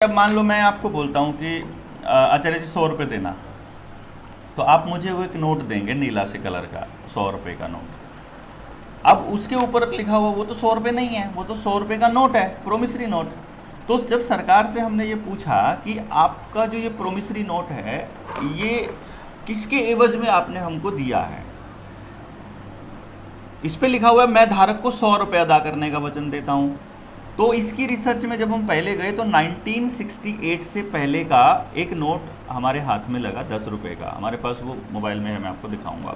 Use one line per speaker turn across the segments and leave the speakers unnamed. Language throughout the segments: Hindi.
अब मान लो मैं आपको बोलता हूँ कि आचार्य जी 100 रुपये देना, तो आप मुझे वो एक नोट देंगे नीला से कलर का 100 रुपये का नोट। अब उसके ऊपर लिखा हुआ वो तो 100 रुपये नहीं है, वो तो 100 रुपये का नोट है, प्रोमिसरी नोट। तो जब सरकार से हमने ये पूछा कि आपका जो ये प्रोमिसरी नोट है ये किसके एवज में आपने हमको दिया है, इस पे लिखा हुआ है मैं धारक को 100 रुपये अदा करने का वचन देता हूँ। तो इसकी रिसर्च में जब हम पहले गए तो 1968 से पहले का एक नोट हमारे हाथ में लगा 10 रुपये का, हमारे पास वो मोबाइल में है, मैं आपको दिखाऊंगा।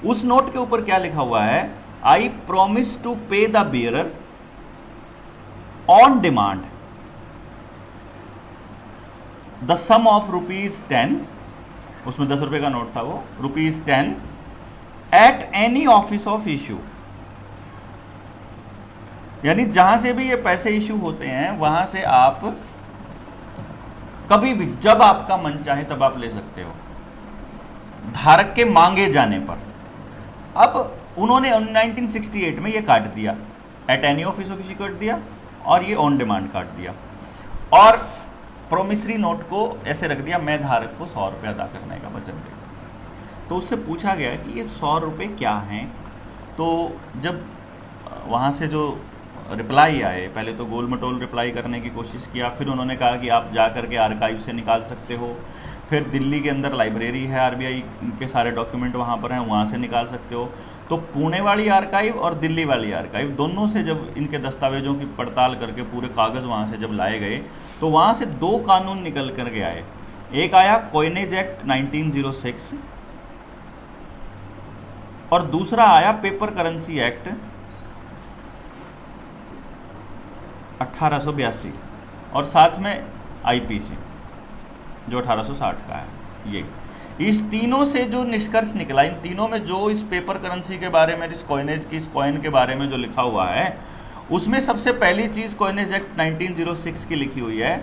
उस नोट के ऊपर क्या लिखा हुआ है, I promise to pay the bearer on demand the sum of ₹10, उसमें 10 रुपये का नोट था, वो ₹10 at any office of issue. यानी जहां से भी ये पैसे इश्यू होते हैं वहां से आप कभी भी जब आपका मन चाहे तब आप ले सकते हो, धारक के मांगे जाने पर। अब उन्होंने 1968 में ये काट दिया, eight any office of issue काट दिया और ये ऑन डिमांड काट दिया, और प्रोमिसरी नोट को ऐसे रख दिया मैं धारक को 100 रुपये अदा करने का वचन देता। तो उससे पूछा गया कि ये 100 रुपये क्या हैं। तो जब वहां से जो रिप्लाई आए, पहले तो गोल मटोल रिप्लाई करने की कोशिश किया, फिर उन्होंने कहा कि आप जा करके आर्काइव से निकाल सकते हो, फिर दिल्ली के अंदर लाइब्रेरी है, आरबीआई के सारे डॉक्यूमेंट वहाँ पर हैं, वहाँ से निकाल सकते हो। तो पुणे वाली आर्काइव और दिल्ली वाली आर्काइव दोनों से जब इनके दस्तावेजों की पड़ताल करके पूरे कागज़ वहाँ से जब लाए गए तो वहाँ से 2 कानून निकल करके आए। एक आया कॉइनेज एक्ट 1906 और दूसरा आया पेपर करेंसी एक्ट 1882 और साथ में आईपीसी जो 1860 का है। ये इस तीनों से जो निष्कर्ष निकला, इन तीनों में जो इस पेपर करेंसी के बारे में, इस कॉइनेज की, इस कॉइन के बारे में जो लिखा हुआ है, उसमें सबसे पहली चीज कॉइनेज एक्ट 1906 की लिखी हुई है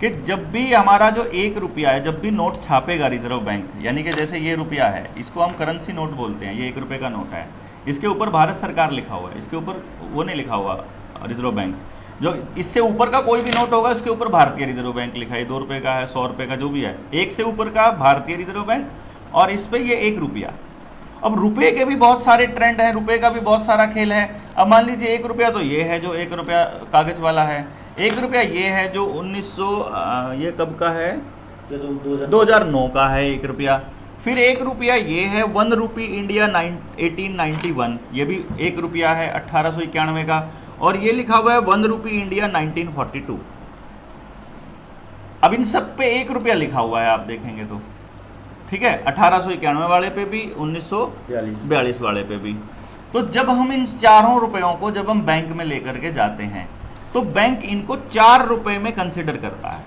कि जब भी हमारा जो 1 रुपया है, जब भी नोट छापेगा रिजर्व बैंक, यानी कि जैसे ये रुपया है, इसको हम करेंसी नोट बोलते हैं, ये 1 रुपये का नोट है, इसके ऊपर भारत सरकार लिखा हुआ है, इसके ऊपर वो नहीं लिखा हुआ रिजर्व बैंक। जो इससे ऊपर का कोई भी नोट होगा उसके ऊपर भारतीय रिजर्व बैंक लिखा है, 2 रुपये का है, 100 रुपये का, जो भी है, एक से ऊपर का भारतीय रिजर्व बैंक, और इस पे ये 1 रुपया। अब रुपए के भी बहुत सारे ट्रेंड हैं, रुपए का भी बहुत सारा खेल है। अब मान लीजिए 1 रुपया तो ये है जो 1 रुपया कागज वाला है, 1 रुपया ये है जो 1900 ये कब का है, 2009 का है 1 रुपया। फिर 1 रुपया ये है 1 रुपी इंडिया 1891, ये भी 1 रुपया है 1891 का, और ये लिखा हुआ है 1 रुपी इंडिया 1942। अब इन सब पे 1 रुपया लिखा हुआ है, आप देखेंगे तो ठीक है, 1891 वाले पे भी, 1942 वाले पे भी। तो जब हम इन चारों रुपयों को जब हम बैंक में लेकर के जाते हैं तो बैंक इनको 4 रुपए में कंसिडर करता है,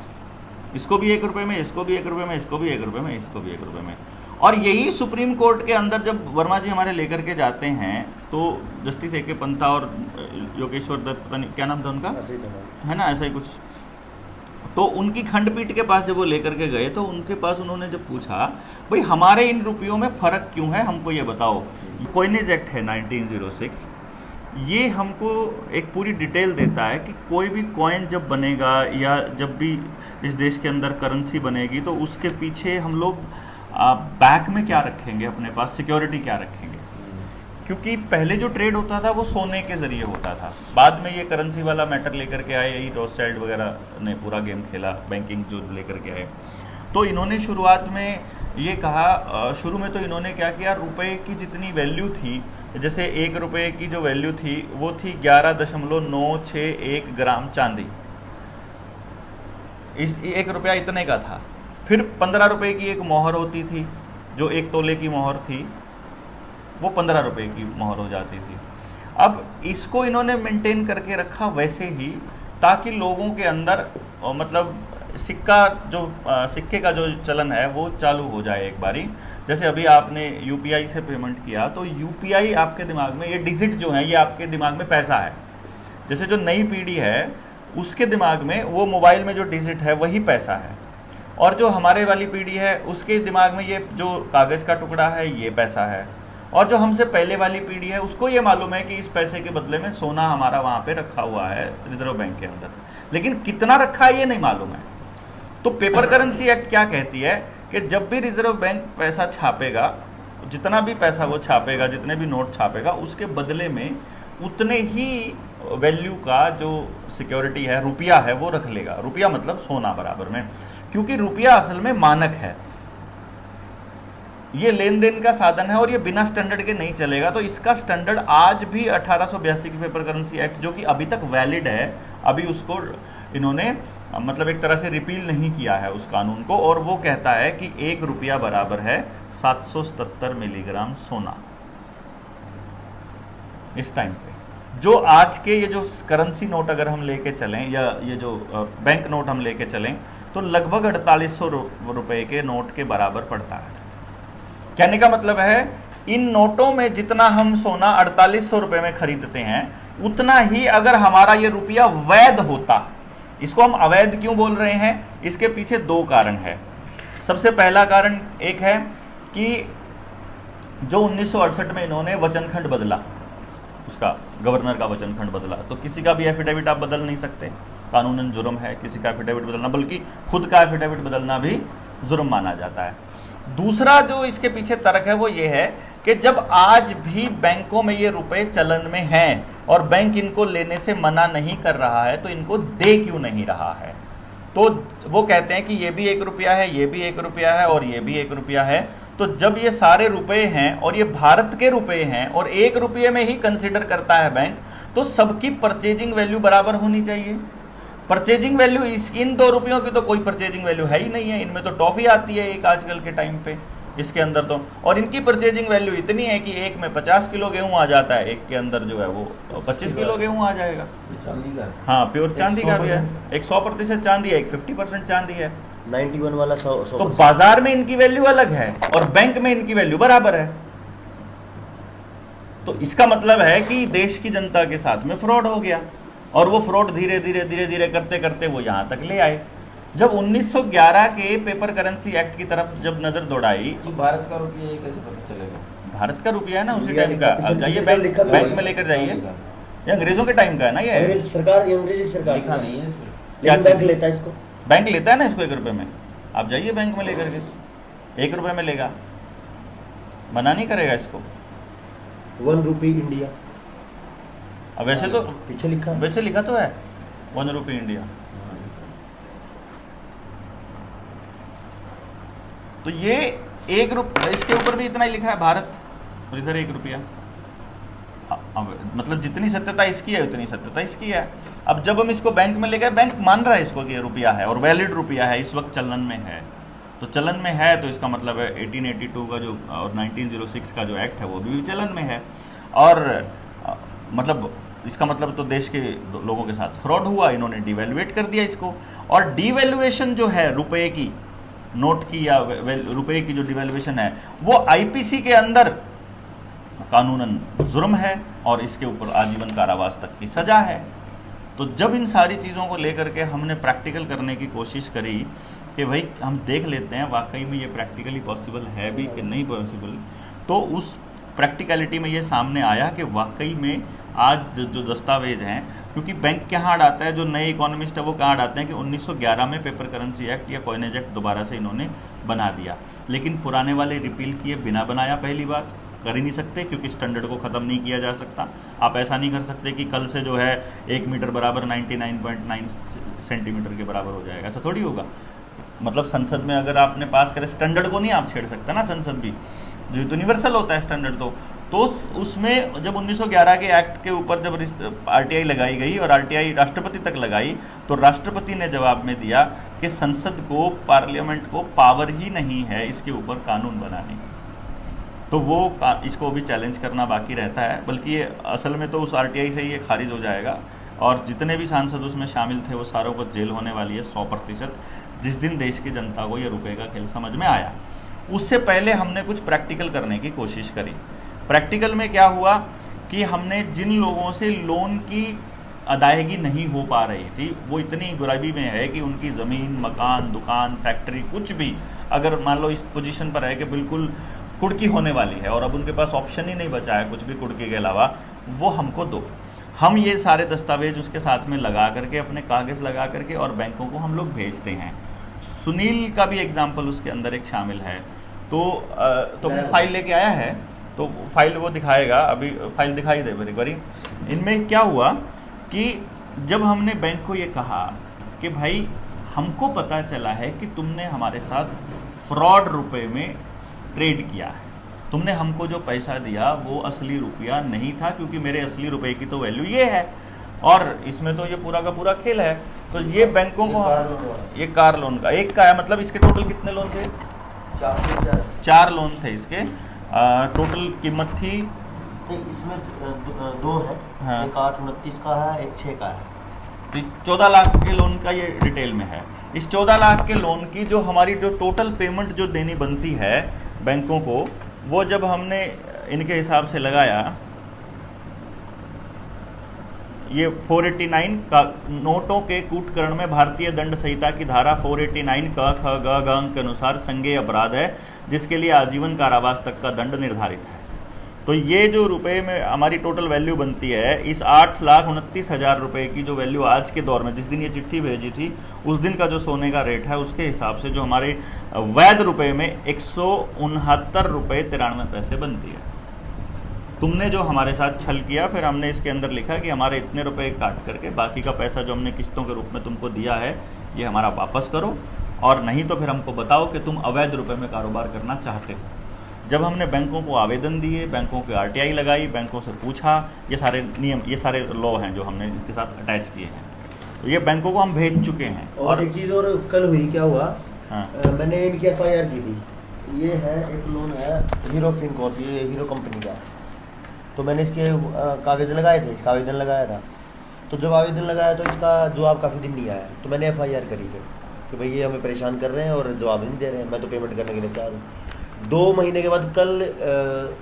इसको भी 1 रुपये में, इसको भी 1 रुपये में, इसको भी 1 रुपये में, इसको भी 1 रुपये में। और यही सुप्रीम कोर्ट के अंदर जब वर्मा जी हमारे लेकर के जाते हैं तो जस्टिस ए के पंथा और योगेश्वर दत्त, पता नहीं क्या नाम था उनका, है ना, ऐसा ही कुछ, तो उनकी खंडपीठ के पास जब वो लेकर के गए तो उनके पास उन्होंने जब पूछा भाई हमारे इन रुपयों में फर्क क्यों है, हमको ये बताओ। कॉइनेज एक्ट है 1906, ये हमको एक पूरी डिटेल देता है कि कोई भी कॉइन जब बनेगा या जब भी इस देश के अंदर करेंसी बनेगी तो उसके पीछे हम लोग बैक में क्या रखेंगे, अपने पास सिक्योरिटी क्या रखेंगे। क्योंकि पहले जो ट्रेड होता था वो सोने के जरिए होता था, बाद में ये करेंसी वाला मैटर लेकर के आए, यही रोथस्चाइल्ड वगैरह ने पूरा गेम खेला, बैंकिंग जो लेकर के आए। तो इन्होंने शुरुआत में ये कहा, शुरू में तो इन्होंने क्या किया, रुपए की जितनी वैल्यू थी, जैसे 1 रुपये की जो वैल्यू थी वो थी 11.961 ग्राम चांदी, इस 1 रुपया इतने का था। फिर 15 रुपये की एक मोहर होती थी, जो 1 तोले की मोहर थी, वो 15 रुपये की मोहर हो जाती थी। अब इसको इन्होंने मेंटेन करके रखा वैसे ही, ताकि लोगों के अंदर मतलब सिक्के का जो चलन है वो चालू हो जाए एक बारी। जैसे अभी आपने यूपीआई से पेमेंट किया तो यूपीआई आपके दिमाग में, ये डिजिट जो है ये आपके दिमाग में पैसा है। जैसे जो नई पीढ़ी है उसके दिमाग में वो मोबाइल में जो डिजिट है वही पैसा है, और जो हमारे वाली पीढ़ी है उसके दिमाग में ये जो कागज़ का टुकड़ा है ये पैसा है। और जो हमसे पहले वाली पीढ़ी है उसको ये मालूम है कि इस पैसे के बदले में सोना हमारा वहां पे रखा हुआ है रिजर्व बैंक के अंदर, लेकिन कितना रखा है ये नहीं मालूम है। तो पेपर करेंसी एक्ट क्या कहती है कि जब भी रिजर्व बैंक पैसा छापेगा, जितना भी पैसा वो छापेगा, जितने भी नोट छापेगा, उसके बदले में उतने ही वैल्यू का जो सिक्योरिटी है, रुपया है, वो रख लेगा। रुपया मतलब सोना बराबर में, क्योंकि रुपया असल में मानक है, ये लेन देन का साधन है और ये बिना स्टैंडर्ड के नहीं चलेगा। तो इसका स्टैंडर्ड आज भी 1882 की पेपर करेंसी एक्ट, जो कि अभी तक वैलिड है, अभी उसको इन्होंने मतलब एक तरह से रिपील नहीं किया है उस कानून को, और वो कहता है कि 1 रुपया बराबर है 777 मिलीग्राम सोना। इस टाइम पे जो आज के ये जो करेंसी नोट अगर हम लेके चलें, या ये जो बैंक नोट हम लेके चलें, तो लगभग 4800 रुपए के नोट के बराबर पड़ता है। कहने का मतलब है इन नोटों में जितना हम सोना 4800 रुपए में खरीदते हैं, उतना ही अगर हमारा ये रुपया वैध होता। इसको हम अवैध क्यों बोल रहे हैं, इसके पीछे 2 कारण है। सबसे पहला कारण एक है कि जो 1968 में इन्होंने वचनखंड बदला, उसका गवर्नर का वचनखंड बदला, तो किसी का भी एफिडेविट आप बदल नहीं सकते, कानूनन जुर्म है किसी का एफिडेविट बदलना, बल्कि खुद का एफिडेविट बदलना भी जुर्म माना जाता है। दूसरा जो इसके पीछे तर्क है वो ये है कि जब आज भी बैंकों में ये रुपए चलन में हैं और बैंक इनको लेने से मना नहीं कर रहा है, तो इनको दे क्यों नहीं रहा है। तो वो कहते हैं कि ये भी 1 रुपया है, ये भी 1 रुपया है और ये भी 1 रुपया है। तो जब ये सारे रुपए हैं और ये भारत के रुपए हैं और 1 रुपये में ही कंसिडर करता है बैंक, तो सबकी परचेजिंग वैल्यू बराबर होनी चाहिए। परचेजिंग वैल्यू इन 2 रुपयों की तो कोई परचेजिंग वैल्यू है ही नहीं है, इनमें तो टॉफी आती है एक आजकल के टाइम पे इसके अंदर तो, और इनकी परचेजिंग वैल्यू इतनी है कि एक में 50 किलो गेहूं आ जाता है, एक के अंदर जो है वो 25 किलो गेहूं आ जाएगा। हाँ, प्योर चांदी का भी है, एक 100% चांदी है, एक 50% चांदी है,
91 वाला 100।
तो बाजार में इनकी वैल्यू अलग है और बैंक में इनकी वैल्यू बराबर है। तो इसका मतलब है कि देश की जनता के साथ में फ्रॉड हो गया, और वो फ्रॉड धीरे धीरे करते करते वो यहां तक ले आए। जब 1911 के पेपर करेंसी एक्ट की तरफ जब नजर दौड़ाई,
तो भारत का रुपया ये कैसे पता चलेगा?
भारत का रुपया है ना उसी टाइम का, अब जाइए बैंक में लेकर जाइए, ये अंग्रेजों के टाइम का है ना, ये
सरकार, अंग्रेजी सरकार
लिखा नहीं है इसमें,
लेकिन बैंक लेता है इसको,
बैंक लेता है ना इसको 1 रुपये में। आप जाइए बैंक में लेकर के, 1 रुपये में लेगा, मना नहीं करेगा इसको।
1 रुपी इंडिया,
अब वैसे तो
पीछे लिखा,
वैसे लिखा तो है 1 रुपी इंडिया। तो ये 1 रुपया, इसके ऊपर भी इतना ही लिखा है भारत, और इधर 1 रुपया। मतलब जितनी सत्यता इसकी है उतनी सत्यता इसकी है। अब जब हम इसको बैंक में ले गए, बैंक मान रहा है इसको कि ये रुपया है और वैलिड रुपया है, इस वक्त चलन में है, तो चलन में है तो इसका मतलब है 1882 का जो और 1906 का जो एक्ट है वो भी चलन में है, और मतलब इसका मतलब तो देश के लोगों के साथ फ्रॉड हुआ, इन्होंने डिवैल्यूएट कर दिया इसको। और डिवैल्यूएशन जो है रुपए की, नोट की या रुपए की जो डिवैल्यूएशन है, वो आईपीसी के अंदर कानूनन जुर्म है और इसके ऊपर आजीवन कारावास तक की सजा है। तो जब इन सारी चीज़ों को लेकर के हमने प्रैक्टिकल करने की कोशिश करी कि भाई हम देख लेते हैं वाकई में ये प्रैक्टिकली पॉसिबल है भी कि नहीं पॉसिबल, तो उस प्रैक्टिकलिटी में ये सामने आया कि वाकई में आज जो दस्तावेज हैं, क्योंकि बैंक कहाँ आता है, जो नए इकोनॉमिस्ट है वो कहाँ आते हैं कि 1911 में पेपर करेंसी एक्ट या कॉइनेज एक्ट दोबारा से इन्होंने बना दिया, लेकिन पुराने वाले रिपील किए बिना बनाया, पहली बात कर ही नहीं सकते क्योंकि स्टैंडर्ड को ख़त्म नहीं किया जा सकता। आप ऐसा नहीं कर सकते कि कल से जो है 1 मीटर बराबर 99.9 सेंटीमीटर के बराबर हो जाएगा, ऐसा थोड़ी होगा। मतलब संसद में अगर आपने पास करे, स्टैंडर्ड को नहीं आप छेड़ सकते ना, संसद भी जो यूनिवर्सल होता है स्टैंडर्ड तो उसमें जब 1911 के एक्ट के ऊपर जब आरटीआई लगाई गई और आरटीआई राष्ट्रपति तक लगाई, तो राष्ट्रपति ने जवाब में दिया कि संसद को, पार्लियामेंट को पावर ही नहीं है इसके ऊपर कानून बनाने की। तो वो इसको भी चैलेंज करना बाकी रहता है, बल्कि ये असल में तो उस आरटीआई से ही ये खारिज हो जाएगा, और जितने भी सांसद उसमें शामिल थे वो सारों को जेल होने वाली है 100%, जिस दिन देश की जनता को ये रुपए का खेल समझ में आया। उससे पहले हमने कुछ प्रैक्टिकल करने की कोशिश करी। प्रैक्टिकल में क्या हुआ कि हमने जिन लोगों से लोन की अदायगी नहीं हो पा रही थी, वो इतनी गरीबी में है कि उनकी ज़मीन, मकान, दुकान, फैक्ट्री कुछ भी अगर मान लो इस पोजीशन पर है कि बिल्कुल कुड़की होने वाली है और अब उनके पास ऑप्शन ही नहीं बचा है कुछ भी कुड़की के अलावा, वो हमको दो। हम ये सारे दस्तावेज उसके साथ में लगा करके, अपने कागज़ लगा करके और बैंकों को हम लोग भेजते हैं। सुनील का भी एग्जाम्पल उसके अंदर एक शामिल है। तो वो फाइल लेके आया है, तो फाइल वो दिखाएगा, अभी फाइल दिखाई दे एक बारी। इनमें क्या हुआ कि जब हमने बैंक को ये कहा कि भाई हमको पता चला है कि तुमने हमारे साथ फ्रॉड रुपए में ट्रेड किया है, तुमने हमको जो पैसा दिया वो असली रुपया नहीं था, क्योंकि मेरे असली रुपए की तो वैल्यू ये है और इसमें तो ये पूरा का पूरा खेल है। तो ये बैंकों को, ये कार लोन का एक का है, मतलब इसके टोटल कितने लोन थे? 4 लोन थे इसके। टोटल कीमत थी,
इसमें 2 है।
हाँ।
एक 829 का है, एक 6 का है।
तो 14 लाख के लोन का ये डिटेल में है। इस 14 लाख के लोन की जो हमारी जो टोटल पेमेंट जो देनी बनती है बैंकों को, वो जब हमने इनके हिसाब से लगाया, ये 489 का नोटों के कूटकरण में भारतीय दंड संहिता की धारा 489 क ख ग घ अंक के अनुसार संज्ञेय अपराध है, जिसके लिए आजीवन कारावास तक का दंड निर्धारित है। तो ये जो रुपए में हमारी टोटल वैल्यू बनती है, इस 8,29,000 रुपए की जो वैल्यू आज के दौर में, जिस दिन ये चिट्ठी भेजी थी उस दिन का जो सोने का रेट है, उसके हिसाब से जो हमारे वैध रुपए में 169 रुपये 93 पैसे बनती है। तुमने जो हमारे साथ छल किया, फिर हमने इसके अंदर लिखा कि हमारे इतने रुपए काट करके बाकी का पैसा जो हमने किस्तों के रूप में तुमको दिया है ये हमारा वापस करो, और नहीं तो फिर हमको बताओ कि तुम अवैध रुपए में कारोबार करना चाहते हो। जब हमने बैंकों को आवेदन दिए, बैंकों की RTI लगाई, बैंकों से पूछा, ये सारे नियम, ये सारे लॉ हैं जो हमने इसके साथ अटैच किए हैं, तो ये बैंकों को हम भेज चुके हैं।
और एक चीज़ और कल हुई, क्या हुआ,
हाँ।
मैंने इनकी FIR की थी। ये है एक लोन है हीरो फिनकॉर्प, ये हीरो कंपनी का। तो मैंने इसके कागज़ लगाए थे, इसका आवेदन लगाया था। तो जब आवेदन लगाया तो इसका जवाब काफ़ी दिन नहीं आया, तो मैंने FIR करी फिर कि भाई ये हमें परेशान कर रहे हैं और जवाब नहीं दे रहे हैं, मैं तो पेमेंट करने के लिए तैयार हूँ। 2 महीने के बाद कल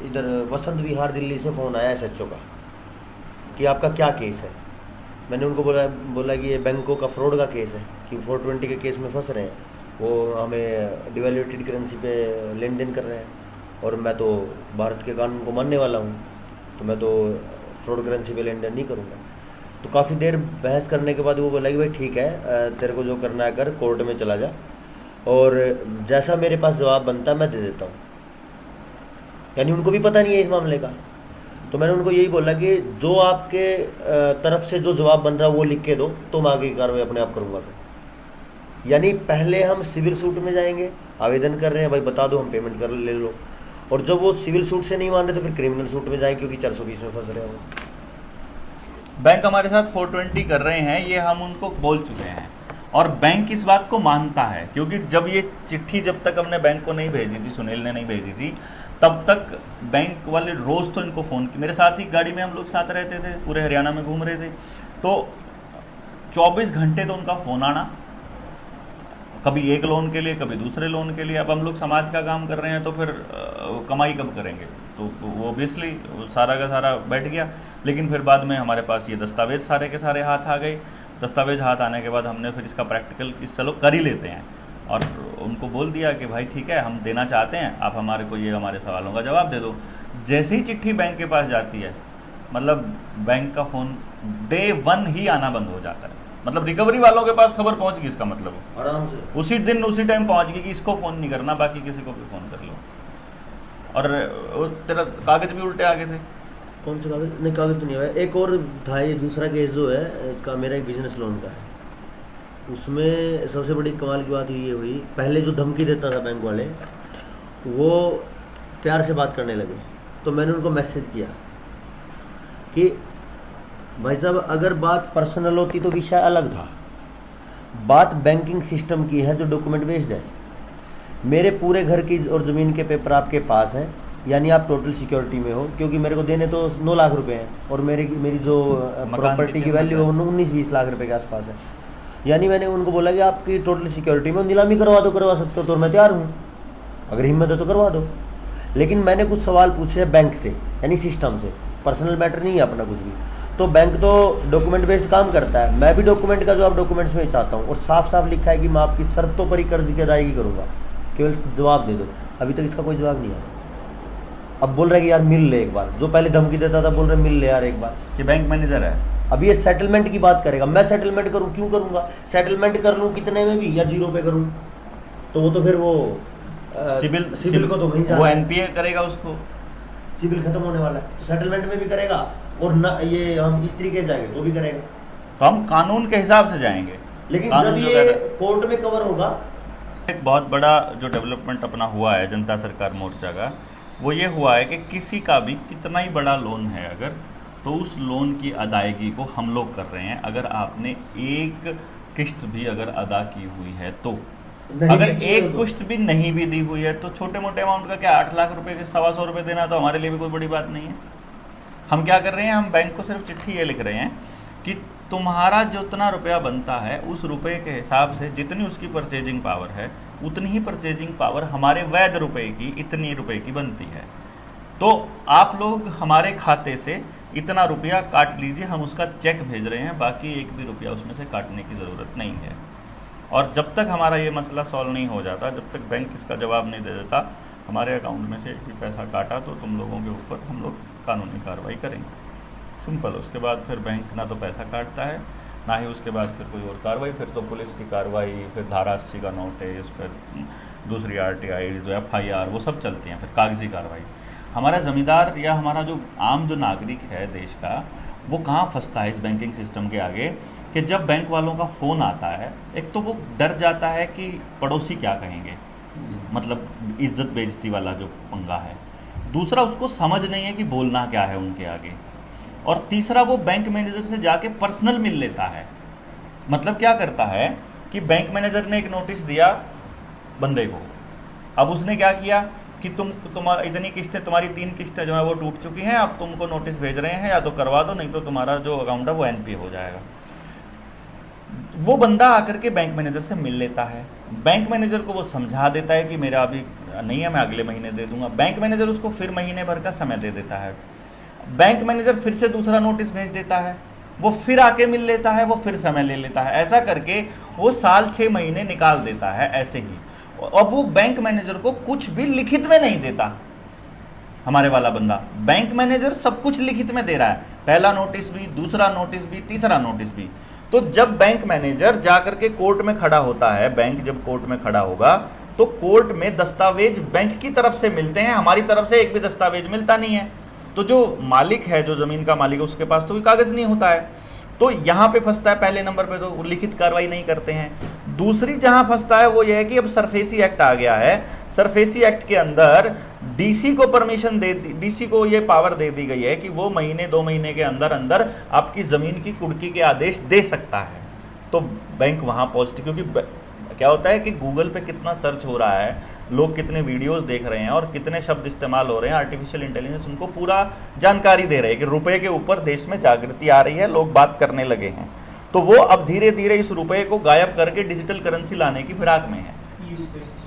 इधर वसंत विहार दिल्ली से फ़ोन आया SHO का कि आपका क्या केस है। मैंने उनको बोला कि ये बैंकों का फ्रॉड का केस है, कि 420 के केस में फंस रहे हैं, वो हमें डिवैल्यूएटेड करेंसी पे लेन देन कर रहे हैं, और मैं तो भारत के कानून को मानने वाला हूँ, तो मैं तो फ्रॉड करेंसी पे लेन देन नहीं करूँगा। तो काफ़ी देर बहस करने के बाद वो बोला कि भाई ठीक है, तेरे को जो करना है कर, कोर्ट में चला जा, और जैसा मेरे पास जवाब बनता है मैं दे देता हूँ। यानी उनको भी पता नहीं है इस मामले का। तो मैंने उनको यही बोला कि जो आपके तरफ से जो जवाब बन रहा है वो लिख के दो, तो मैं आगे की कार्रवाई अपने आप करूँगा। फिर यानी पहले हम सिविल सूट में जाएंगे, आवेदन कर रहे हैं, भाई बता दो, हम पेमेंट कर ले लो, और जब वो सिविल सूट से नहीं मान रहे तो फिर क्रिमिनल सूट में जाएंगे, क्योंकि 420 में फंस रहे हो।
बैंक हमारे साथ 420 कर रहे हैं, ये हम उनको बोल चुके हैं, और बैंक इस बात को मानता है, क्योंकि जब ये चिट्ठी, जब तक हमने बैंक को नहीं भेजी थी, सुनील ने नहीं भेजी थी, तब तक बैंक वाले रोज़ तो इनको फ़ोन किए। मेरे साथ ही गाड़ी में हम लोग साथ रहते थे, पूरे हरियाणा में घूम रहे थे, तो 24 घंटे तो उनका फ़ोन आना, कभी एक लोन के लिए, कभी दूसरे लोन के लिए। अब हम लोग समाज का काम कर रहे हैं तो फिर कमाई कब करेंगे, तो वो ऑब्वियसली सारा का सारा बैठ गया। लेकिन फिर बाद में हमारे पास ये दस्तावेज सारे के सारे हाथ आ गए। दस्तावेज हाथ आने के बाद हमने फिर इसका प्रैक्टिकल कि चलो कर ही लेते हैं, और उनको बोल दिया कि भाई ठीक है, हम देना चाहते हैं, आप हमारे को ये हमारे सवालों का जवाब दे दो। जैसे ही चिट्ठी बैंक के पास जाती है, मतलब बैंक का फ़ोन डे 1 ही आना बंद हो जाता है। मतलब रिकवरी वालों के पास खबर पहुंच गई, इसका मतलब
आराम से
उसी दिन उसी टाइम पहुंच गई कि इसको फ़ोन नहीं करना, बाकी किसी को भी फ़ोन कर लो। और तेरा कागज़ भी उल्टे आ गए थे।
कौन सा कागज़? नहीं, कागज़ तो नहीं आया। एक और था, ये दूसरा केस जो है इसका, मेरा एक बिजनेस लोन का है। उसमें सबसे बड़ी कमाल की बात ये हुई, पहले जो धमकी देता था बैंक वाले, वो प्यार से बात करने लगे। तो मैंने उनको मैसेज किया कि भाई साहब, अगर बात पर्सनल होती तो विषय अलग था, बात बैंकिंग सिस्टम की है जो डॉक्यूमेंट बेस्ड है। मेरे पूरे घर की और ज़मीन के पेपर आपके पास हैं, यानी आप टोटल सिक्योरिटी में हो, क्योंकि मेरे को देने तो 9 लाख रुपए हैं, और मेरी जो प्रॉपर्टी की वैल्यू है वो 19-20 लाख रुपए के आसपास है। यानी मैंने उनको बोला कि आपकी टोटल सिक्योरिटी में नीलामी करवा दो, करवा सकते हो तो मैं तैयार हूँ, अगर हिम्मत है तो करवा दो। लेकिन मैंने कुछ सवाल पूछे बैंक से, यानी सिस्टम से, पर्सनल मैटर नहीं है अपना कुछ भी। तो बैंक तो डॉक्यूमेंट बेस्ड काम करता है, मैं भी डॉक्यूमेंट का जवाब डॉक्यूमेंट्स में ही चाहता हूँ, और साफ साफ लिखा है कि मैं आपकी शर्तों पर ही कर्ज की अदायगी करूँगा, केवल जवाब दे दो। अभी तक इसका कोई जवाब नहीं आया। अब बोल रहे कि यार मिल ले एक बार, जो पहले धमकी देता था बोल रहे मिल ले यार एक बार।
कि बैंक मैनेजर है।
अब ये सेटलमेंट की बात करेगा, मैं सेटलमेंट करूं, क्यों करूंगा? सेटलमेंट कर लूं कितने में भी या 0 पे करूं, तो वो तो फिर वो सिविल को तो वहीं
वो एनपीए करेगा, उसको
सिविल खत्म होने वाला है, तो सेटलमेंट में भी करेगा और न ये हम इस तरीके से जाएंगे तो भी करेगा।
तो हम कानून के हिसाब से जाएंगे,
लेकिन जब ये कोर्ट में कवर होगा।
एक बहुत बड़ा जो डेवलपमेंट अपना हुआ है जनता सरकार मोर्चा का, वो ये हुआ है कि किसी का भी कितना ही बड़ा लोन है अगर, तो उस लोन की अदायगी को हम लोग कर रहे हैं। अगर आपने एक किस्त भी अगर अदा की हुई है तो, अगर एक किस्त भी नहीं भी दी हुई है तो छोटे मोटे अमाउंट का क्या 8 लाख रुपए के 125 रुपये देना तो हमारे लिए भी कोई बड़ी बात नहीं है। हम क्या कर रहे हैं, हम बैंक को सिर्फ चिट्ठी ये लिख रहे हैं कि तुम्हारा जितना रुपया बनता है उस रुपये के हिसाब से जितनी उसकी परचेजिंग पावर है उतनी ही परचेजिंग पावर हमारे वैध रुपए की इतनी रुपए की बनती है। तो आप लोग हमारे खाते से इतना रुपया काट लीजिए, हम उसका चेक भेज रहे हैं, बाकी एक भी रुपया उसमें से काटने की ज़रूरत नहीं है। और जब तक हमारा ये मसला सॉल्व नहीं हो जाता, जब तक बैंक इसका जवाब नहीं दे देता हमारे अकाउंट में से एक भी पैसा काटा तो तुम लोगों के ऊपर हम लोग कानूनी कार्रवाई करेंगे। सिंपल। उसके बाद फिर बैंक ना तो पैसा काटता है, ना ही उसके बाद फिर कोई और कार्रवाई, फिर तो पुलिस की कार्रवाई, फिर धारा 80 का नोटिस, फिर दूसरी आरटीआई, जो एफआईआर, वो सब चलती हैं, फिर कागजी कार्रवाई। हमारा ज़मींदार या हमारा जो आम जो नागरिक है देश का, वो कहाँ फंसता है इस बैंकिंग सिस्टम के आगे कि जब बैंक वालों का फ़ोन आता है, एक तो वो डर जाता है कि पड़ोसी क्या कहेंगे, मतलब इज्जत बेइज्जती वाला जो पंगा है। दूसरा, उसको समझ नहीं है कि बोलना क्या है उनके आगे। और तीसरा, वो बैंक मैनेजर से जाके पर्सनल मिल लेता है। मतलब क्या करता है कि बैंक मैनेजर ने एक नोटिस दिया बंदे को, अब उसने क्या किया कि तुम इतनी किस्तें, तुम्हारी 3 किस्तें जो है वो टूट चुकी हैं, अब तुमको नोटिस भेज रहे हैं, या तो करवा दो नहीं तो तुम्हारा जो अकाउंट है वो एनपीए हो जाएगा। वो बंदा आकर के बैंक मैनेजर से मिल लेता है, बैंक मैनेजर को वो समझा देता है कि मेरा अभी नहीं है, मैं अगले महीने दे दूंगा। बैंक मैनेजर उसको फिर महीने भर का समय दे देता है, बैंक मैनेजर फिर से दूसरा नोटिस भेज देता है, वो फिर आके मिल लेता है, वो फिर समय ले लेता है। ऐसा करके वो साल 6 महीने निकाल देता है ऐसे ही। अब वो बैंक मैनेजर को कुछ भी लिखित में नहीं देता, हमारे वाला बंदा। बैंक मैनेजर सब कुछ लिखित में दे रहा है, पहला नोटिस भी, दूसरा नोटिस भी, तीसरा नोटिस भी। तो जब बैंक मैनेजर जाकर के कोर्ट में खड़ा होता है, बैंक जब कोर्ट में खड़ा होगा तो कोर्ट में दस्तावेज बैंक की तरफ से मिलते हैं, हमारी तरफ से एक भी दस्तावेज मिलता नहीं है। तो जो मालिक है, जो जमीन का मालिक है, उसके पास तो कोई कागज नहीं होता है। तो यहां पे फंसता है पहले नंबर पे, तो लिखित कार्रवाई नहीं करते हैं। दूसरी जहां फंसता है वो ये है कि अब सरफेसी एक्ट आ गया है, सरफेसी एक्ट के अंदर डीसी को परमिशन दे दी, डीसी को ये पावर दे दी गई है कि वो महीने 2 महीने के अंदर अंदर आपकी जमीन की कुर्की के आदेश दे सकता है। तो बैंक वहां पहुंचती, क्योंकि क्या होता है कि गूगल पे कितना सर्च हो रहा है, लोग कितने वीडियोस देख रहे हैं और कितने शब्द इस्तेमाल हो रहे हैं, आर्टिफिशियल इंटेलिजेंस उनको पूरा जानकारी दे रहे हैं कि रुपए के ऊपर देश में जागृति आ रही है, लोग बात करने लगे हैं। तो वो अब धीरे धीरे इस रुपए को गायब करके डिजिटल करेंसी लाने की फिराक में है।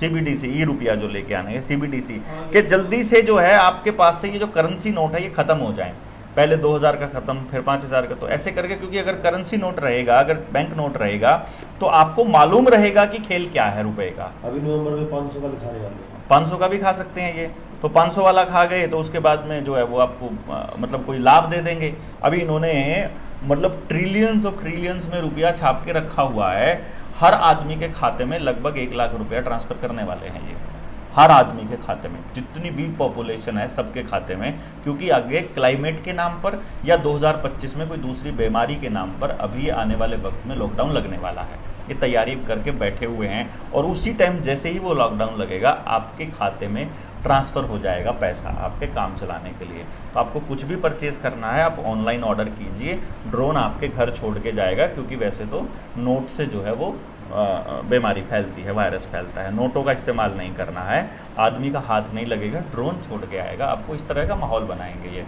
सीबीडीसी, ई रुपया जो लेके आने हैं, सीबीडीसी के जल्दी से जो है आपके पास से ये जो करेंसी नोट है ये खत्म हो जाए। पहले 2000 का खत्म, फिर 5000 का, तो ऐसे करके, क्योंकि अगर करेंसी नोट रहेगा, अगर बैंक नोट रहेगा तो आपको मालूम रहेगा कि खेल क्या है रुपए का।
अभी नवंबर में 500 का भी खाने वाले हैं,
500 का भी खा सकते हैं ये, तो 500 वाला खा गए तो उसके बाद में जो है वो आपको मतलब कोई लाभ दे देंगे। अभी इन्होंने मतलब ट्रिलियंस ऑफ ट्रिलियंस में रुपया छाप के रखा हुआ है, हर आदमी के खाते में लगभग 1 लाख रुपया ट्रांसफर करने वाले हैं ये, हर आदमी के खाते में, जितनी भी पॉपुलेशन है सबके खाते में। क्योंकि आगे क्लाइमेट के नाम पर या 2025 में कोई दूसरी बीमारी के नाम पर अभी आने वाले वक्त में लॉकडाउन लगने वाला है, ये तैयारी करके बैठे हुए हैं। और उसी टाइम जैसे ही वो लॉकडाउन लगेगा आपके खाते में ट्रांसफ़र हो जाएगा पैसा आपके काम चलाने के लिए। तो आपको कुछ भी परचेज करना है आप ऑनलाइन ऑर्डर कीजिए, ड्रोन आपके घर छोड़ के जाएगा। क्योंकि वैसे तो नोट से जो है वो बीमारी फैलती है, वायरस फैलता है, नोटों का इस्तेमाल नहीं करना है, आदमी का हाथ नहीं लगेगा, ड्रोन छोड़ के आएगा। आपको इस तरह का माहौल बनाएंगे ये,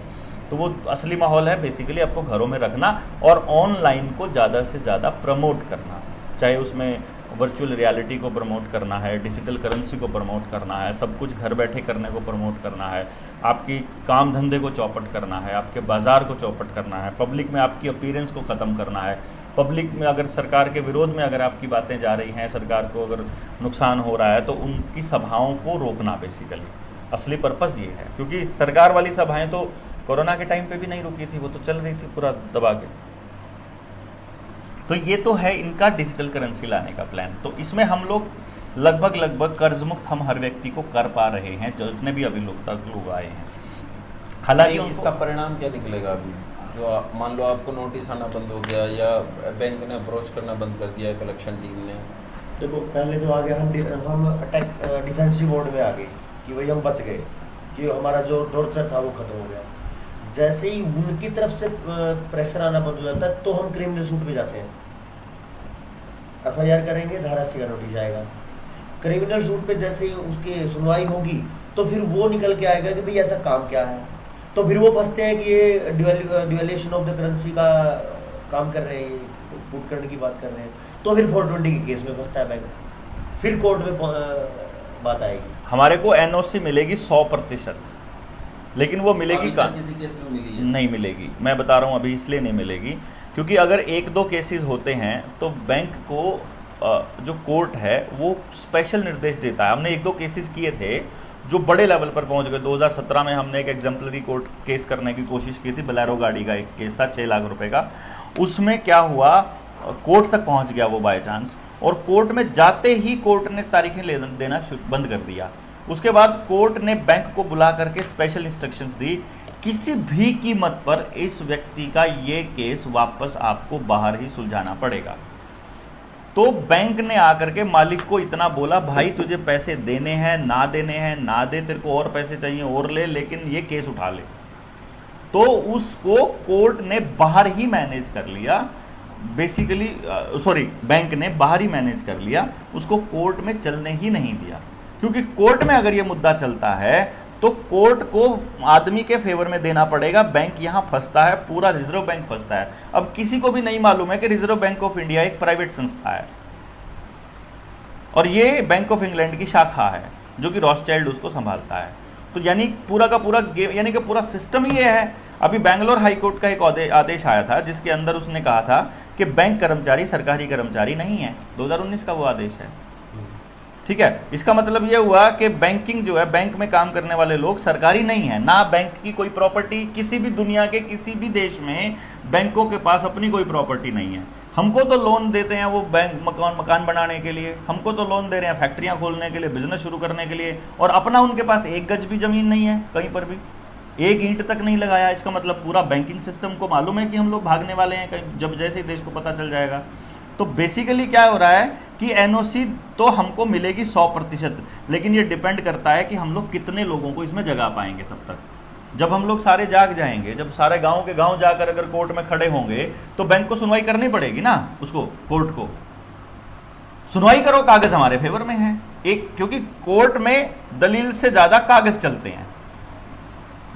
तो वो असली माहौल है बेसिकली आपको घरों में रखना और ऑनलाइन को ज़्यादा से ज़्यादा प्रमोट करना, चाहे उसमें वर्चुअल रियलिटी को प्रमोट करना है, डिजिटल करेंसी को प्रमोट करना है, सब कुछ घर बैठे करने को प्रमोट करना है, आपकी काम धंधे को चौपट करना है, आपके बाज़ार को चौपट करना है, पब्लिक में आपकी अपीयरेंस को ख़त्म करना है, पब्लिक में अगर सरकार के विरोध में अगर आपकी बातें जा रही हैं, सरकार को अगर नुकसान हो रहा है तो उनकी सभाओं को रोकना बेसिकली। असली पर्पस ये है, क्योंकि सरकार वाली सभाएं तो कोरोना के टाइम पे भी नहीं रुकी थी, वो तो चल रही थी पूरा दबा के। तो ये तो है इनका डिजिटल करेंसी लाने का प्लान। तो इसमें हम लोग लगभग कर्ज मुक्त हम हर व्यक्ति को कर पा रहे हैं, जितने भी अभी लोग आए हैं। हालांकि
इसका परिणाम क्या निकलेगा अभी? जो मान लो आपको नोटिस आना बंद हो गया या बैंक ने अप्रोच करना बंद कर दिया कलेक्शन टीम ने।
देखो पहले जो आ गया हम अटैक डिफेंसिव मोड में आ गए कि भाई हम बच गए, कि हमारा जो टॉर्चर था वो खत्म हो गया। जैसे ही उनकी तरफ से प्रेशर आना बंद हो जाता है तो हम क्रिमिनल सूट पे जाते हैं, FIR करेंगे, धारा 80 का नोटिस आएगा। क्रिमिनल सूट पे जैसे ही उसकी सुनवाई होगी तो फिर वो निकल के आएगा कि भाई ऐसा काम क्या है, तो फिर वो फंसते हैं कि ये डिवेल्यूशन ऑफ द करेंसी का काम कर रहे हैं, पुट करने की बात कर रहे हैं, तो फिर 420 के केस में फंसता है बैंक, फिर कोर्ट में बात आएगी।
हमारे को NOC मिलेगी 100%, लेकिन वो मिलेगी
किसी केस में मिली है?
नहीं मिलेगी। मैं बता रहा हूँ अभी इसलिए नहीं मिलेगी क्योंकि अगर 1-2 केसेस होते हैं तो बैंक को जो कोर्ट है वो स्पेशल निर्देश देता है। हमने 1-2 केसेस किए थे जो बड़े लेवल पर पहुंच गए। 2017 में हमने एक एग्जाम्पलरी कोर्ट केस करने की कोशिश की थी, बोलेरो गाड़ी का एक केस था 6 लाख रुपए का। उसमें क्या हुआ, कोर्ट तक पहुंच गया वो बाय चांस, और कोर्ट में जाते ही कोर्ट ने तारीखें देना बंद कर दिया। उसके बाद कोर्ट ने बैंक को बुला करके स्पेशल इंस्ट्रक्शंस दी, किसी भी कीमत पर इस व्यक्ति का ये केस वापस आपको बाहर ही सुलझाना पड़ेगा। तो बैंक ने आकर के मालिक को इतना बोला, भाई तुझे पैसे देने हैं ना देने हैं, ना दे, तेरे को और पैसे चाहिए और ले, लेकिन ये केस उठा ले। तो उसको कोर्ट ने बाहर ही मैनेज कर लिया, बेसिकली बैंक ने बाहर ही मैनेज कर लिया, उसको कोर्ट में चलने ही नहीं दिया। क्योंकि कोर्ट में अगर ये मुद्दा चलता है तो कोर्ट को आदमी के फेवर में देना पड़ेगा, बैंक यहां फंसता है, पूरा रिजर्व बैंक फंसता है। अब किसी को भी नहीं मालूम है कि रिजर्व बैंक ऑफ इंडिया एक प्राइवेट संस्था है और ये बैंक ऑफ इंग्लैंड की शाखा है जो कि रॉथस्चाइल्ड उसको संभालता है। तो यानी पूरा का पूरा गेम, यानी कि पूरा सिस्टम ये है। अभी बैंगलोर हाईकोर्ट का एक आदेश आया था जिसके अंदर उसने कहा था कि बैंक कर्मचारी सरकारी कर्मचारी नहीं है, 2019 का वो आदेश है। ठीक है, इसका मतलब यह हुआ कि बैंकिंग जो है, बैंक में काम करने वाले लोग सरकारी नहीं है, ना बैंक की कोई प्रॉपर्टी, किसी भी दुनिया के किसी भी देश में बैंकों के पास अपनी कोई प्रॉपर्टी नहीं है। हमको तो लोन देते हैं वो बैंक मकान बनाने के लिए, हमको तो लोन दे रहे हैं फैक्ट्रियां खोलने के लिए, बिजनेस शुरू करने के लिए, और अपना उनके पास 1 गज भी जमीन नहीं है, कहीं पर भी 1 ईंट तक नहीं लगाया। इसका मतलब पूरा बैंकिंग सिस्टम को मालूम है कि हम लोग भागने वाले हैं कहीं, जब जैसे ही देश को पता चल जाएगा। तो बेसिकली क्या हो रहा है कि NOC तो हमको मिलेगी 100%, लेकिन ये डिपेंड करता है कि हम लोग कितने लोगों को इसमें जगा पाएंगे। तब तक जब हम लोग सारे जाग जाएंगे, जब सारे गांव के गांव जाकर अगर कोर्ट में खड़े होंगे तो बैंक को सुनवाई करनी पड़ेगी ना, उसको कोर्ट को सुनवाई करो, कागज हमारे फेवर में है क्योंकि कोर्ट में दलील से ज्यादा कागज चलते हैं,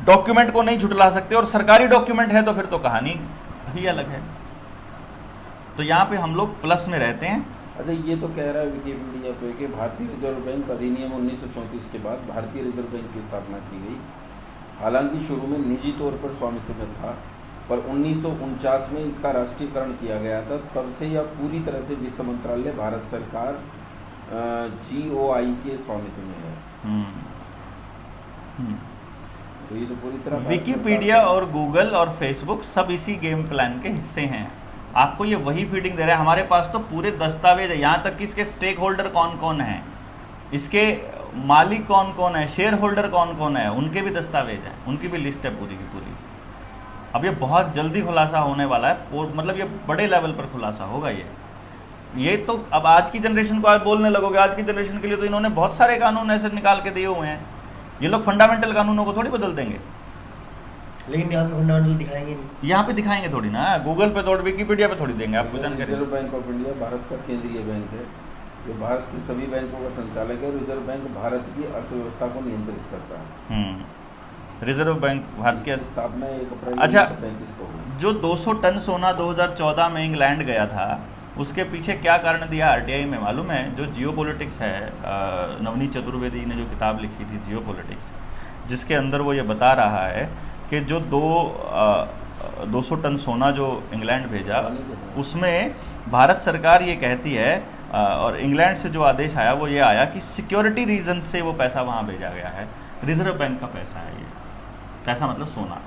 डॉक्यूमेंट को नहीं झुटला सकते, और सरकारी डॉक्यूमेंट है तो फिर तो कहानी ही अलग है। तो यहाँ पे हम लोग प्लस में रहते हैं।
अच्छा, ये तो कह रहा है विकिपीडिया पे कि भारतीय रिजर्व बैंक अधिनियम 1934 के बाद भारतीय रिजर्व बैंक की स्थापना की गई। हालांकि शुरू में निजी तौर पर स्वामित्व में था, पर 1949 में इसका राष्ट्रीयकरण किया गया था। तब से यह पूरी तरह से वित्त मंत्रालय, भारत सरकार, GOI के स्वामित्व में है। तो ये तो पूरी तरह
विकिपीडिया और गूगल और फेसबुक सब इसी गेम प्लान के हिस्से हैं। आपको ये वही फीडिंग दे रहा है। हमारे पास तो पूरे दस्तावेज है, यहाँ तक कि इसके स्टेक होल्डर कौन कौन है, इसके मालिक कौन कौन है, शेयर होल्डर कौन कौन है, उनके भी दस्तावेज हैं, उनकी भी लिस्ट है पूरी की पूरी। अब ये बहुत जल्दी खुलासा होने वाला है, मतलब ये बड़े लेवल पर खुलासा होगा। ये तो अब आज की जनरेशन को आप बोलने लगोगे, आज की जनरेशन के लिए तो इन्होंने बहुत सारे कानून ऐसे निकाल के दिए हुए हैं। ये लोग फंडामेंटल कानूनों को थोड़ी बदल देंगे,
लेकिन यहाँ पे फंडामेंटल दिखाएंगे नहीं,
यहाँ पे दिखाएंगे थोड़ी ना, गूगल पे थोड़ी, विकिपीडिया पे थोड़ी देंगे आपको जानकारी।
Reserve bank of India Bharat का केंद्रीय बैंक है, जो भारत के सभी बैंकों का संचालक है। रिजर्व बैंक भारत की अर्थव्यवस्था को नियंत्रित करता है।
रिजर्व बैंक भारत की
स्थापना 1 अप्रैल 1935 को हुई।
जो 200 टन सोना 2014 में इंग्लैंड गया था, उसके पीछे क्या कारण दिया RTI में मालूम है? जो जियोपॉलिटिक्स है, नवनीत चतुर्वेदी ने जो किताब लिखी थी जियोपॉलिटिक्स, जिसके अंदर वो ये बता रहा है कि जो 200 टन सोना जो इंग्लैंड भेजा, उसमें भारत सरकार ये कहती है, और इंग्लैंड से जो आदेश आया वो ये आया कि सिक्योरिटी रीजन से वो पैसा वहाँ भेजा गया है। रिजर्व बैंक का पैसा है ये। पैसा मतलब सोना,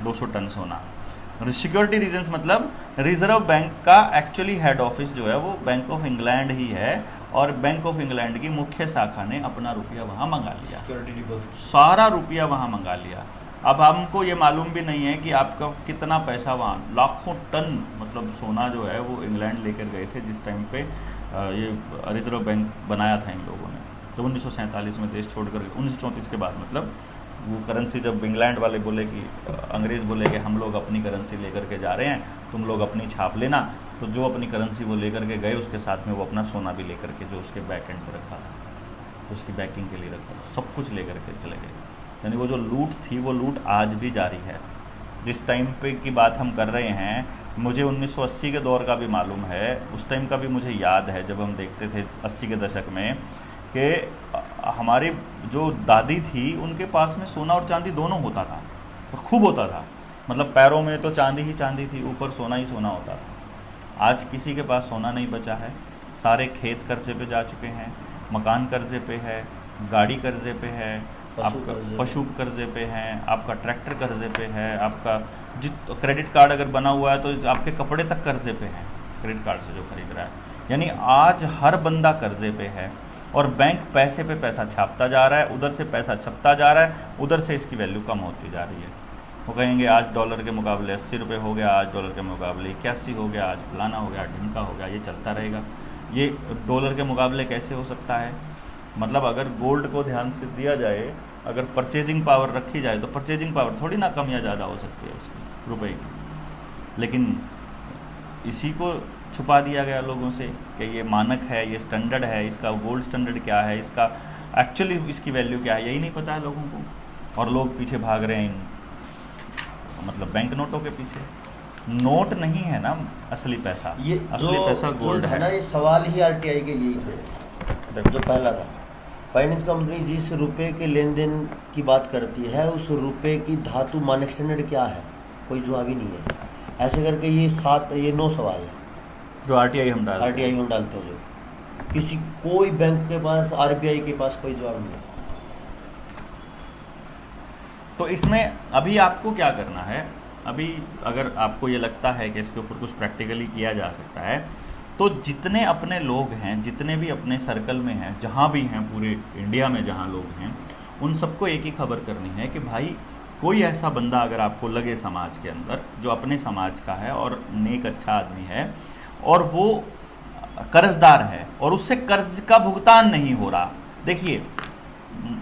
200 टन सोना। सिक्योरिटी रीजंस मतलब रिजर्व बैंक का एक्चुअली हेड ऑफिस जो है वो बैंक ऑफ इंग्लैंड ही है, और बैंक ऑफ इंग्लैंड की मुख्य शाखा ने अपना रुपया वहाँ मंगा लिया,
सिक्योरिटी डिपॉजिट,
सारा रुपया वहाँ मंगा लिया। अब हमको ये मालूम भी नहीं है कि आपका कितना पैसा वहाँ, लाखों टन मतलब सोना जो है वो इंग्लैंड लेकर गए थे जिस टाइम पे ये रिजर्व बैंक बनाया था इन लोगों ने, जब 1947 में देश छोड़कर 1934 के बाद, मतलब वो करेंसी जब इंग्लैंड वाले बोले कि अंग्रेज़ बोले कि हम लोग अपनी करेंसी लेकर के जा रहे हैं, तुम लोग अपनी छाप लेना, तो जो अपनी करेंसी वो लेकर के गए उसके साथ में वो अपना सोना भी लेकर के जो उसके बैक एंड पर रखा था, उसकी बैकिंग के लिए रखा था, सब कुछ लेकर के चले गए। यानी वो जो लूट थी वो लूट आज भी जारी है। जिस टाइम पे की बात हम कर रहे हैं, मुझे 1980 के दौर का भी मालूम है, उस टाइम का भी मुझे याद है जब हम देखते थे 80 के दशक में कि हमारी जो दादी थी उनके पास में सोना और चांदी दोनों होता था और खूब होता था, मतलब पैरों में तो चांदी ही चांदी थी, ऊपर सोना ही सोना होता था। आज किसी के पास सोना नहीं बचा है, सारे खेत कर्जे पे जा चुके हैं, मकान कर्जे पे है, गाड़ी कर्जे पे है, आपका पशु कर्जे पे हैं, आपका ट्रैक्टर कर्जे पे है, आपका क्रेडिट कार्ड अगर बना हुआ है तो आपके कपड़े तक कर्जे पे हैं क्रेडिट कार्ड से जो खरीद रहा है। यानी आज हर बंदा कर्जे पे है और बैंक पैसे पे पैसा छापता जा रहा है, उधर से पैसा छपता जा रहा है, उधर से इसकी वैल्यू कम होती जा रही है। वो कहेंगे आज डॉलर के मुकाबले 80 रुपये हो गया, आज डॉलर के मुकाबले 81 हो गया, आज फलाना हो गया, ढिमका हो गया, ये चलता रहेगा। ये डॉलर के मुकाबले कैसे हो सकता है? मतलब अगर गोल्ड को ध्यान से दिया जाए, अगर परचेजिंग पावर रखी जाए तो परचेजिंग पावर थोड़ी ना कम या ज़्यादा हो सकती है उसकी रुपए की, लेकिन इसी को छुपा दिया गया लोगों से कि ये मानक है, ये स्टैंडर्ड है, इसका गोल्ड स्टैंडर्ड क्या है, इसका एक्चुअली इसकी वैल्यू क्या है, यही नहीं पता है लोगों को। और लोग पीछे भाग रहे हैं इन मतलब बैंक नोटों के पीछे। नोट नहीं है ना असली पैसा,
ये
असली पैसा गोल्ड है
ना। ये सवाल ही आरटीआई के यही थे जो पहला था। फाइनेंस कंपनी जिस रुपए के लेन देन की बात करती है उस रुपए की धातु मानक स्टैंडर्ड क्या है, कोई जवाब ही नहीं है। ऐसे करके ये 9 सवाल है
जो आरटीआई हम डालते
हैं, जो किसी कोई बैंक के पास, आरबीआई के पास कोई जवाब नहीं है।
तो इसमें अभी आपको क्या करना है, अभी अगर आपको ये लगता है कि इसके ऊपर कुछ प्रैक्टिकली किया जा सकता है, तो जितने अपने लोग हैं, जितने भी अपने सर्कल में हैं, जहाँ भी हैं पूरे इंडिया में जहाँ लोग हैं, उन सबको एक ही खबर करनी है कि भाई कोई ऐसा बंदा अगर आपको लगे समाज के अंदर जो अपने समाज का है और नेक अच्छा आदमी है और वो कर्जदार है और उससे कर्ज का भुगतान नहीं हो रहा। देखिए,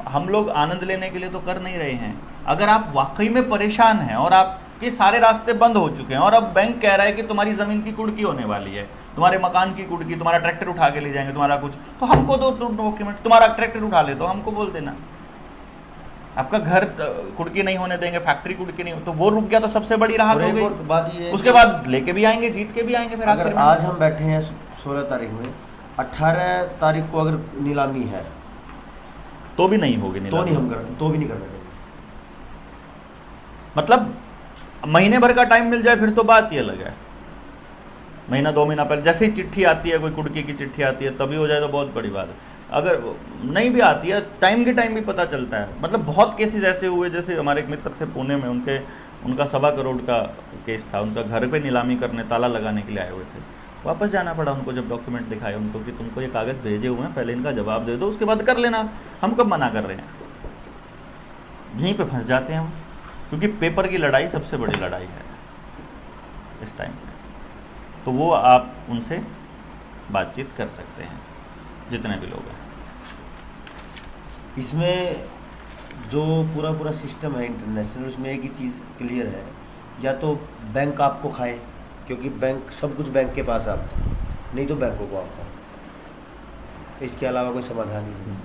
हम लोग आनंद लेने के लिए तो कर नहीं रहे हैं। अगर आप वाकई में परेशान हैं और आपके सारे रास्ते बंद हो चुके हैं और अब बैंक कह रहा है कि तुम्हारी ज़मीन की कुर्की होने वाली है, तुम्हारे मकान की कुर्की, तुम्हारा ट्रैक्टर उठा के ले जाएंगे, तुम्हारा कुछ, तो हमको दो डॉक्यूमेंट, तुम्हारा ट्रैक्टर उठा ले तो हमको बोल देना, आपका घर कुर्की नहीं होने देंगे, फैक्ट्री कुर्की नहीं, तो वो रुक गया तो सबसे बड़ी राहत हो गई।
बात ये
उसके बाद लेके भी आएंगे, जीत के भी आएंगे। फिर
अगर आज हम बैठे हैं 16 तारीख में, 18 तारीख को अगर नीलामी है
तो भी नहीं होगी,
तो नहीं हम कर, तो भी नहीं करना चाहिए।
मतलब महीने भर का टाइम मिल जाए फिर तो बात ही अलग है। महीना 2 महीना पहले जैसे ही चिट्ठी आती है, कोई कुर्की की चिट्ठी आती है, तभी हो जाए तो बहुत बड़ी बात है। अगर नहीं भी आती है, टाइम के टाइम भी पता चलता है। मतलब बहुत केसेस ऐसे हुए, जैसे हमारे एक मित्र थे पुणे में, उनका 1.25 करोड़ का केस था, उनका घर पे नीलामी करने, ताला लगाने के लिए आए हुए थे, वापस जाना पड़ा उनको जब डॉक्यूमेंट दिखाए उनको कि तुमको ये कागज़ भेजे हुए हैं, पहले इनका जवाब दे दो, उसके बाद कर लेना, हम कब मना कर रहे हैं। यहीं पे फंस जाते हैं हम, क्योंकि पेपर की लड़ाई सबसे बड़ी लड़ाई है इस टाइम पे। तो वो आप उनसे बातचीत कर सकते हैं, जितने भी लोग हैं।
इसमें जो पूरा सिस्टम है इंटरनेशनल, उसमें एक ही चीज़ क्लियर है, या तो बैंक आपको खाए, क्योंकि बैंक सब कुछ बैंक के पास आता है, नहीं तो बैंकों को आपका, इसके अलावा कोई समाधान ही नहीं।